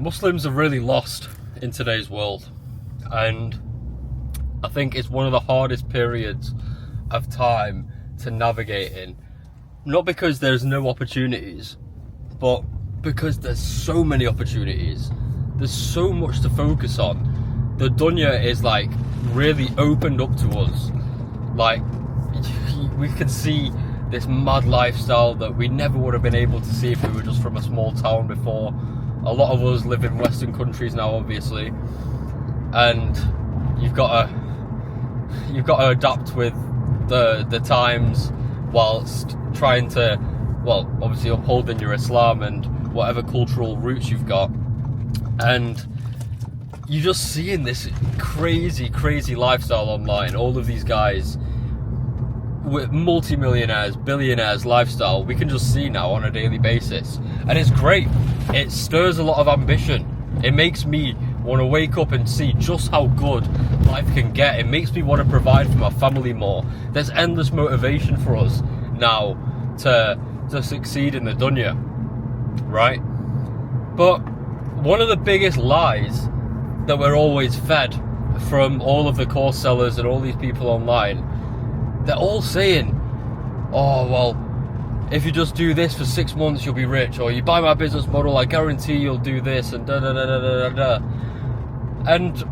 Muslims are really lost in today's world, and I think it's one of the hardest periods of time to navigate in. Not because there's no opportunities, but because there's so many opportunities. There's so much to focus on. The dunya is like really opened up to us. Like, we can see this mad lifestyle that we never would have been able to see if we were just from a small town before. A lot of us live in Western countries now, obviously, and you've got to adapt with the times whilst trying to, well, obviously upholding your Islam and whatever cultural roots you've got. And you're just seeing this crazy lifestyle online. All of these guys with multi-millionaires, billionaires lifestyle, we can just see now on a daily basis. And it's great. It stirs a lot of ambition. It makes me want to wake up and see just how good life can get. It makes me want to provide for my family more. There's endless motivation for us now to succeed in the dunya, right? But one of the biggest lies that we're always fed from all of the course sellers and all these people online, they're all saying, oh, well, if you just do this for 6 months, you'll be rich. Or you buy my business model, I guarantee you'll do this, and da-da-da-da-da-da. And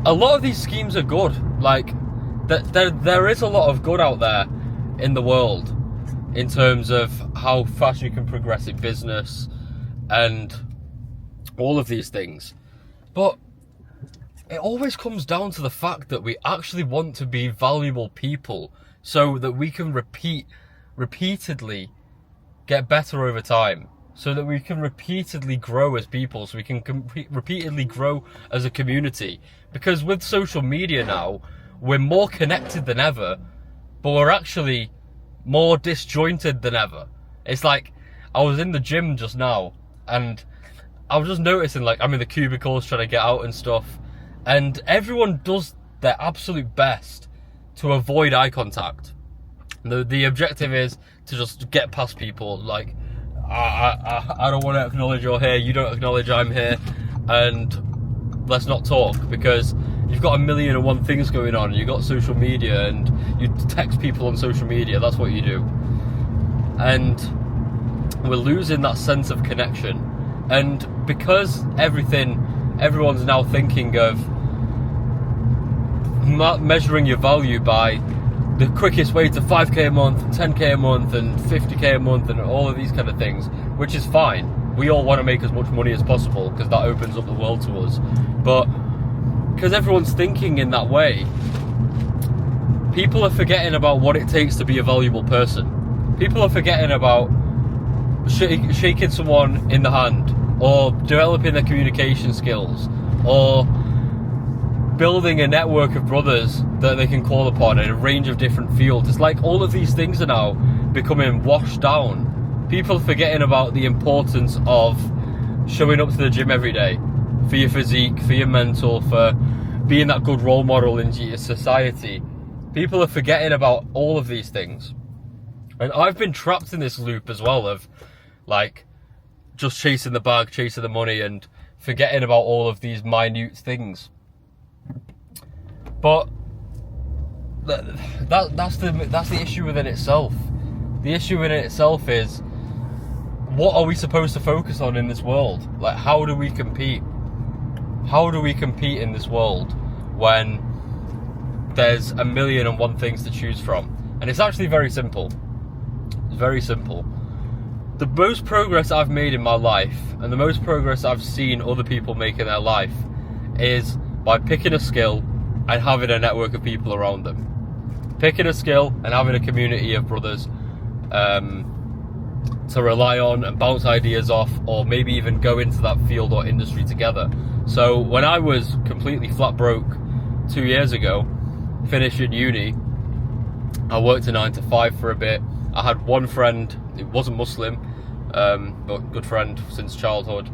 a lot of these schemes are good. Like, there is a lot of good out there in the world in terms of how fast you can progress in business and all of these things. But it always comes down to the fact that we actually want to be valuable people so that we can repeatedly get better over time, so that we can repeatedly grow as people, so we can repeatedly grow as a community. Because with social media now, we're more connected than ever, but we're actually more disjointed than ever. It's like, I was in the gym just now, and I was just noticing, like, I'm in the cubicles trying to get out and stuff, and everyone does their absolute best to avoid eye contact. The objective is to just get past people. Like, I don't want to acknowledge you're here, you don't acknowledge I'm here, and let's not talk, because you've got 1,000,001 things going on. You've got social media, and you text people on social media. That's what you do. And we're losing that sense of connection. And because everyone's now thinking of measuring your value by the quickest way to 5k a month, 10k a month, and 50k a month, and all of these kind of things, which is fine. We all want to make as much money as possible because that opens up the world to us. But because everyone's thinking in that way, people are forgetting about what it takes to be a valuable person. People are forgetting about shaking someone in the hand, or developing their communication skills, or building a network of brothers that they can call upon in a range of different fields. It's like all of these things are now becoming washed down. People are forgetting about the importance of showing up to the gym every day for your physique, for your mental, for being that good role model in your society. People are forgetting about all of these things. And I've been trapped in this loop as well of, like, just chasing the bag, chasing the money, and forgetting about all of these minute things. But that's the issue within itself. The issue in itself is, what are we supposed to focus on in this world? Like, how do we compete? How do we compete in this world when there's 1,000,001 things to choose from? And it's actually very simple. It's very simple. The most progress I've made in my life, and the most progress I've seen other people make in their life, is by picking a skill and having a network of people around them. Picking a skill and having a community of brothers to rely on and bounce ideas off, or maybe even go into that field or industry together. So when I was completely flat broke 2 years ago, finishing uni, I worked a 9 to 5 for a bit. I had one friend, he wasn't Muslim, but good friend since childhood,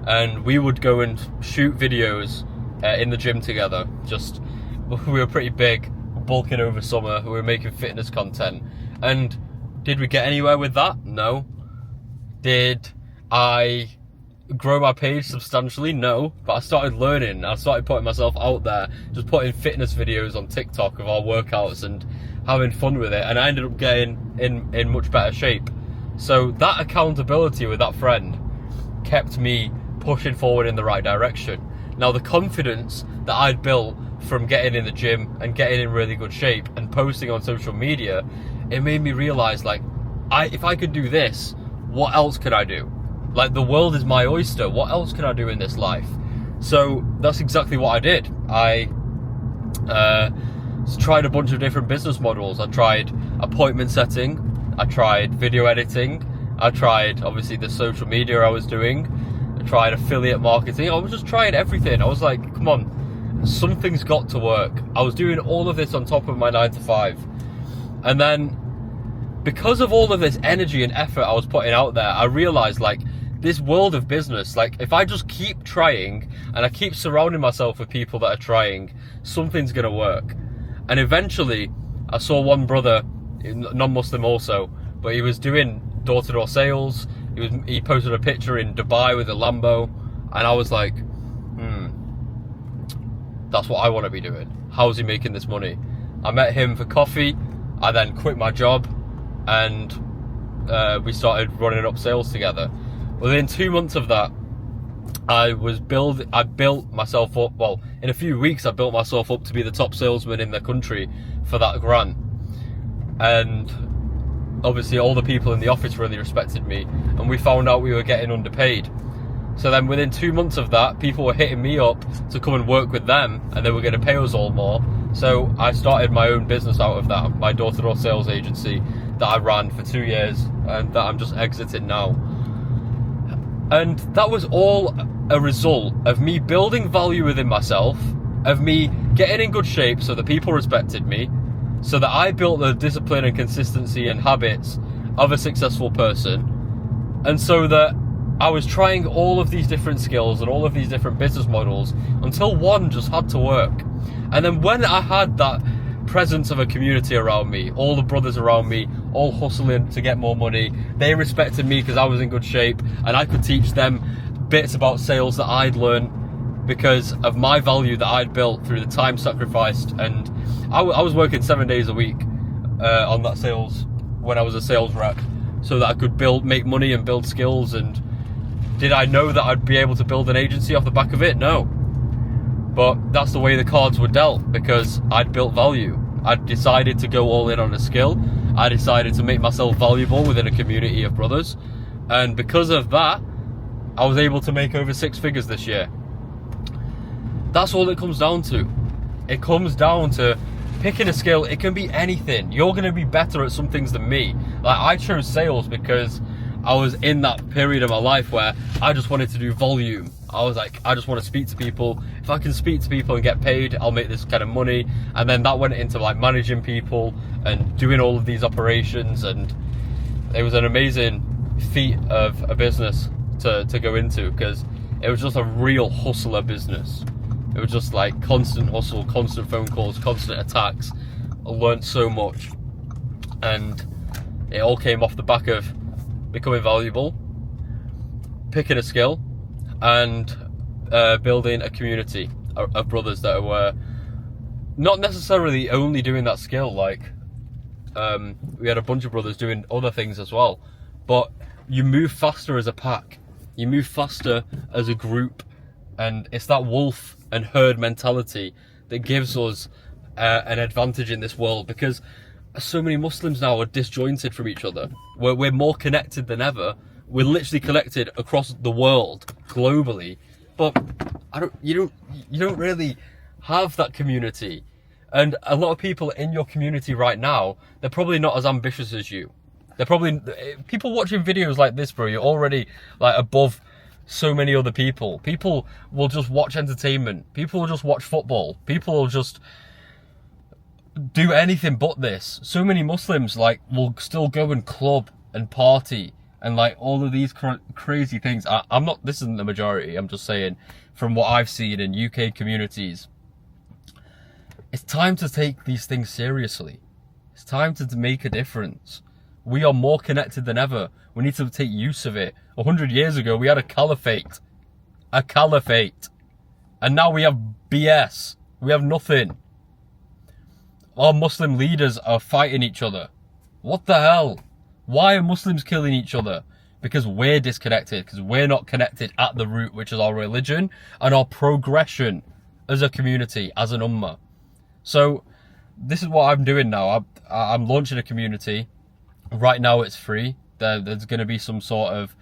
and we would go and shoot videos in the gym together. Just, we were pretty big, bulking over summer, we were making fitness content. And did we get anywhere with that? No. Did I grow my page substantially? No, but I started learning. I started putting myself out there, just putting fitness videos on TikTok of our workouts and having fun with it, and I ended up getting in much better shape. So that accountability with that friend kept me pushing forward in the right direction. Now the confidence that I'd built from getting in the gym and getting in really good shape and posting on social media, it made me realize, like, if I could do this, what else could I do? Like, the world is my oyster. What else can I do in this life? So that's exactly what I did. I tried a bunch of different business models. I tried appointment setting. I tried video editing. I tried, obviously, the social media I was doing. I tried affiliate marketing. I was just trying everything. I was like, come on, something's got to work. I was doing all of this on top of my 9 to 5. And then, because of all of this energy and effort I was putting out there, I realized, like, this world of business, like, if I just keep trying and I keep surrounding myself with people that are trying, something's gonna work. And eventually I saw one brother, non-Muslim also, but he was doing door-to-door sales. He posted a picture in Dubai with a Lambo, and I was like, that's what I want to be doing. How's he making this money? I met him for coffee. I then quit my job, and we started running up sales together. Within 2 months of that, I built myself up. Well, in a few weeks, I built myself up to be the top salesman in the country for that grant. And obviously, all the people in the office really respected me, and we found out we were getting underpaid. So then within 2 months of that, people were hitting me up to come and work with them, and they were going to pay us all more. So I started my own business out of that, my door-to-door sales agency that I ran for 2 years, and that I'm just exiting now. And that was all a result of me building value within myself, of me getting in good shape so that people respected me, so that I built the discipline and consistency and habits of a successful person, and so that I was trying all of these different skills and all of these different business models until one just had to work. And then when I had that presence of a community around me, all the brothers around me, all hustling to get more money, they respected me because I was in good shape, and I could teach them bits about sales that I'd learned because of my value that I'd built through the time sacrificed. And I was working 7 days a week on that sales when I was a sales rep, so that I could make money and build skills. And did I know that I'd be able to build an agency off the back of it? No. But that's the way the cards were dealt, because I'd built value. I'd decided to go all in on a skill. I decided to make myself valuable within a community of brothers. And because of that, I was able to make over 6 figures this year. That's all it comes down to. It comes down to picking a skill. It can be anything. You're going to be better at some things than me. Like, I chose sales because I was in that period of my life where I just wanted to do volume. I was like, I just want to speak to people. If I can speak to people and get paid, I'll make this kind of money. And then that went into like managing people and doing all of these operations. And it was an amazing feat of a business to go into, because it was just a real hustler business. It was just like constant hustle, constant phone calls, constant attacks. I learned so much. And it all came off the back of becoming valuable, picking a skill, and building a community of brothers that were not necessarily only doing that skill. Like, we had a bunch of brothers doing other things as well. But you move faster as a pack. You move faster as a group. And it's that wolf and herd mentality that gives us an advantage in this world, because so many Muslims now are disjointed from each other. We're more connected than ever. We're literally connected across the world, globally, but you don't really have that community. And a lot of people in your community right now, they're probably not as ambitious as you. They're probably, people watching videos like this, bro, you're already like above so many other people. People will just watch entertainment. People will just watch football. People will just do anything but this. So many Muslims like will still go and club and party and like all of these crazy things. I'm not, this isn't the majority, I'm just saying from what I've seen in UK communities. It's time to take these things seriously. It's time to make a difference. We are more connected than ever. We need to take use of it. 100 years ago, we had a caliphate. A caliphate. And now we have BS. We have nothing. Our Muslim leaders are fighting each other. What the hell? Why are Muslims killing each other? Because we're disconnected. Because we're not connected at the root, which is our religion and our progression as a community, as an ummah. So this is what I'm doing now. I'm launching a community. Right now it's free. There's going to be some sort of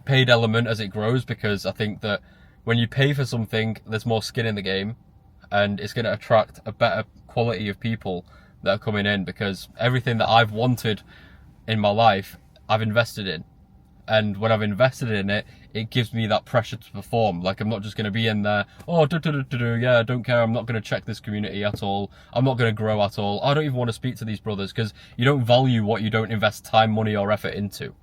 paid element as it grows, because I think that when you pay for something, there's more skin in the game, and it's going to attract a better quality of people that are coming in, because everything that I've wanted in my life, I've invested in. And when I've invested in it, it gives me that pressure to perform. Like, I'm not just going to be in there, yeah, I don't care, I'm not going to check this community at all, I'm not going to grow at all, I don't even want to speak to these brothers, because you don't value what you don't invest time, money or effort into.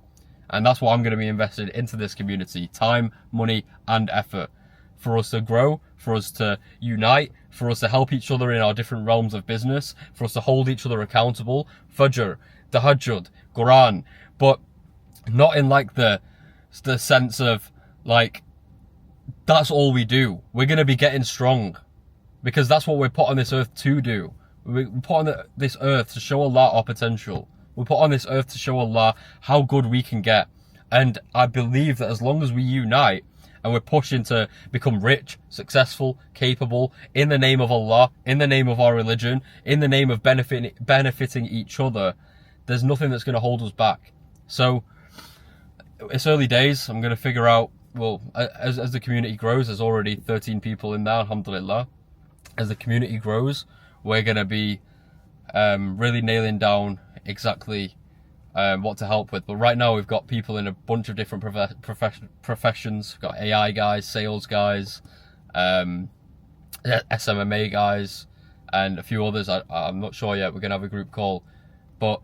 And that's what I'm going to be invested into this community. Time, money and effort. For us to grow, for us to unite, for us to help each other in our different realms of business, for us to hold each other accountable. Fajr, Tahajjud, Quran. But not in like the sense of like, that's all we do. We're going to be getting strong. Because that's what we're put on this earth to do. We're put on this earth to show Allah our potential. We're put on this earth to show Allah how good we can get. And I believe that as long as we unite and we're pushing to become rich, successful, capable, in the name of Allah, in the name of our religion, in the name of benefiting each other, there's nothing that's going to hold us back. So it's early days. I'm going to figure out, well, as the community grows, there's already 13 people in there, alhamdulillah. As the community grows, we're going to be really nailing down exactly what to help with. But right now we've got people in a bunch of different professions. We've got AI guys, sales guys, SMMA guys, and a few others. I'm not sure yet. We're going to have a group call. But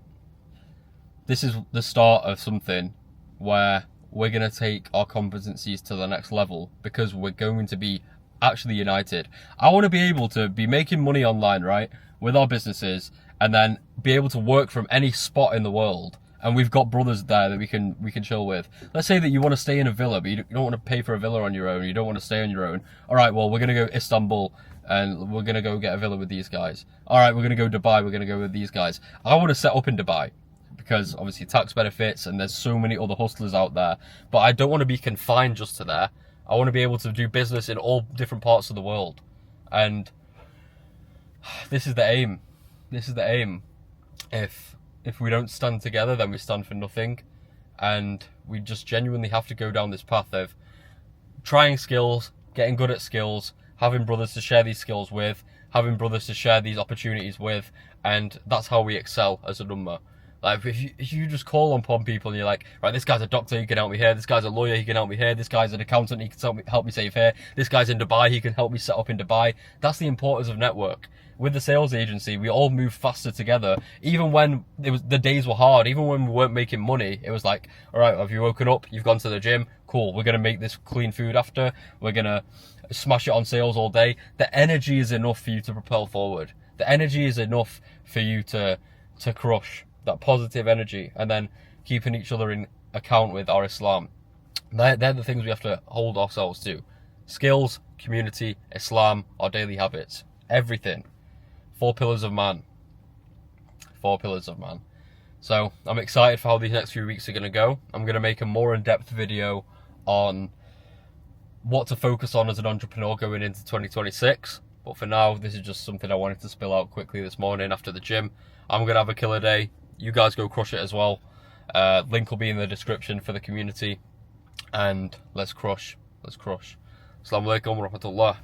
this is the start of something where we're going to take our competencies to the next level, because we're going to be actually united. I want to be able to be making money online, right, with our businesses, and then be able to work from any spot in the world. And we've got brothers there that we can chill with. Let's say that you want to stay in a villa, but you don't want to pay for a villa on your own. You don't want to stay on your own. All right, well, we're going to go Istanbul and we're going to go get a villa with these guys. All right, we're going to go Dubai. We're going to go with these guys. I want to set up in Dubai, because obviously tax benefits and there's so many other hustlers out there. But I don't want to be confined just to there. I want to be able to do business in all different parts of the world. And this is the aim. This is the aim. If we don't stand together, then we stand for nothing. And we just genuinely have to go down this path of trying skills, getting good at skills, having brothers to share these skills with, having brothers to share these opportunities with, and that's how we excel as a ummah. Like, if you just call upon people and you're like, right, this guy's a doctor, he can help me here, this guy's a lawyer, he can help me here, this guy's an accountant, he can help me save here, this guy's in Dubai, he can help me set up in Dubai. That's the importance of network. With the sales agency, we all move faster together. Even when the days were hard, even when we weren't making money, it was like, all right, have you woken up? You've gone to the gym? Cool, we're going to make this clean food after. We're going to smash it on sales all day. The energy is enough for you to propel forward. The energy is enough for you to crush. That positive energy, and then keeping each other in account with our Islam. They're the things we have to hold ourselves to. Skills, community, Islam, our daily habits, everything. 4 pillars of man. 4 pillars of man. So I'm excited for how these next few weeks are going to go. I'm going to make a more in-depth video on what to focus on as an entrepreneur going into 2026. But for now, this is just something I wanted to spill out quickly this morning after the gym. I'm going to have a killer day. You guys go crush it as well. Link will be in the description for the community. And let's crush. Let's crush. Assalamu alaikum wa rahmatullah.